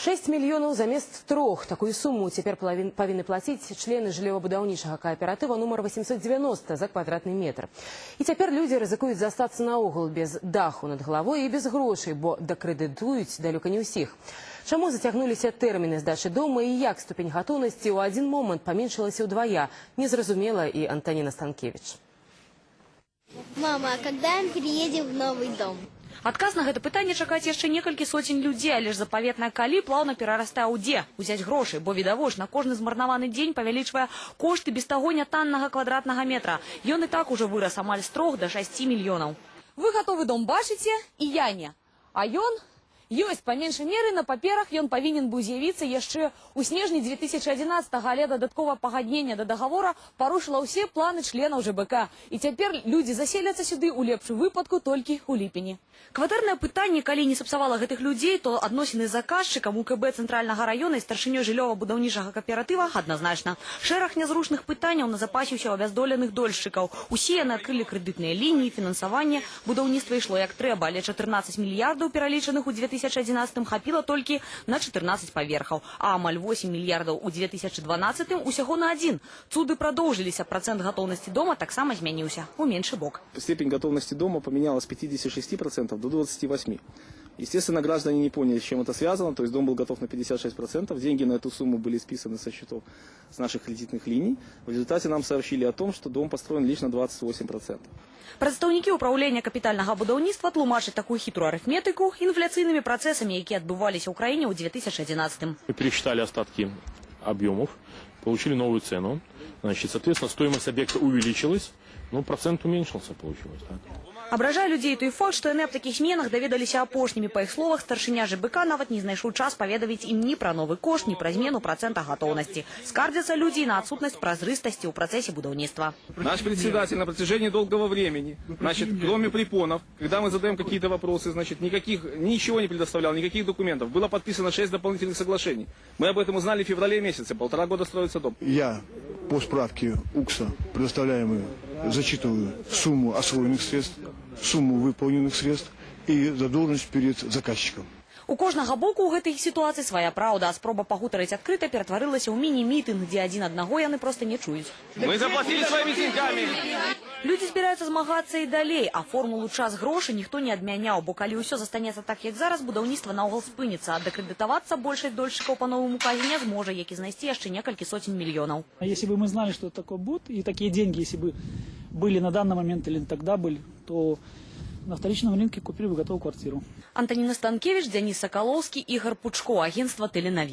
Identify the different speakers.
Speaker 1: 6 мільёнаў замест 3. Такую сумму цяпер павінны плаціць члены жыллёва-будаўнічага кааператыва нумар 890 за квадратны метр. І цяпер людзі рызыкуюць застацца наогул без даху над галавой і без грошай, бо дакрэдытуюць далёка не ўсіх. Чаму зацягнуліся тэрміны здачы дома і як ступень гатоўнасці ў адзін момант паменшылася ўдвая, незразумела і Антоніна Станкевич.
Speaker 2: Мама, а когда мы переедем в новый дом?
Speaker 3: Адказ на гэта пытанне чакаць яшчэ некалькі соцень людзей, але ж запаветная калі плаўна перарастае ў дзе узяць грошы, бо відавочна кожны змарнаваны дзень павялічвае кошты без таго нятаннага квадратнага метра. Ён і так ужо вырас амаль з 3 до 6 мільёнаў. Вы гатовы дом бачыце, і я не. А ён ёсць па меншай меры на паперах, ён павінен быў з'явіцца яшчэ ў снежні 2011, але дадаткова пагаднення да дагавора парушыла ўсе планы членаў ЖБК. І цяпер людзі заселяцца сюды ў лепшым выпадку толькі ў ліпені. Кватэрнае пытанне, калі не сапсавала гэтых людзей, то адносіны з заказчыкам УКБ цэнтральнага раёна і старшынёй жыллёва-будаўнічага кааператыва адназначна. Шэраг нязручных пытанняў назапасіўся ў абяздоленых дольшчыкаў. Усе яны адкрылі крэдытныя лініі, фінансаванне будаўніцтва ішло як трэба, але 14 мільярдаў пералічаных у 2011 хапіла толькі на 14 паверхаў, а амаль 8 мільярдаў у 2012 усяго на 1. Цуды продолжились, а процент готовности дома таксама змяніўся у меньшы бок.
Speaker 4: Степень готовности дома поменялась с 56% до 28%. Естественно, граждане не поняли, с чем это связано, то есть дом был готов на 56%, деньги на эту сумму были списаны со счетов с наших кредитных линий. В результате нам сообщили о том, что дом построен лишь на 28%.
Speaker 3: Прадстаўнікі ўпраўлення капітальнага будаўніцтва тлумачаць такую хітрую арыфметыку інфляцыйнымі працэсамі, якія адбываліся ў краіне ў 2011.
Speaker 5: Мы пересчитали остатки объемов, получили новую цену. Значит, соответственно, стоимость объекта увеличилась, но процент уменьшился, получилось. Так?
Speaker 3: Абражае людзей той факт, што яны аб такіх зменах даведаліся апошнімі. Па іх словах, старшыня ЖБК нават не знайшоў час паведаміць ім ні пра новы кошт, ні пра змену процента готовности. Скардзяцца людзі на отсутность празрыстасці ў працэсе будаўніцтва.
Speaker 4: Наш председатель на протяжении долгого времени, значит, кроме препонов, когда мы задаем какие-то вопросы, значит, ничего не предоставлял, никаких документов. Было подписано 6 дополнительных соглашений. Мы об этом узнали в феврале месяце, 1,5 года строится дом.
Speaker 6: Я по справке УКСа предоставляемую зачитываю сумму освоенных средств, сумму выполненных средств и задолженность перед заказчиком.
Speaker 3: У кожнага боку ў гэтай сітуацыі свая праўда, а спроба пагутарыць адкрыта ператварылася ў міні-мітынг, дзе адзін аднаго яны проста не чуюць.
Speaker 4: Мы заплатили своими деньгами.
Speaker 3: Людзі збіраюцца змагацца і далей, а формулу час грошы ніхто не адмяняў, бо калі ўсё застанецца так, як зараз, будаўніцтва наогул спыніцца, а дэкрэдытавацца большасць дольшчыкаў па новым указе не зможа, як і знайсці яшчэ некалькі сотень мільёнаў.
Speaker 7: А если бы мы знали, что такое будет, и такие деньги, если бы были на данный момент или тогда были, то на вторичном рынке купили бы готовую квартиру.
Speaker 3: Антоніна Станкевич, Денис Соколовский, Игорь Пучко, агентство «Теленовин».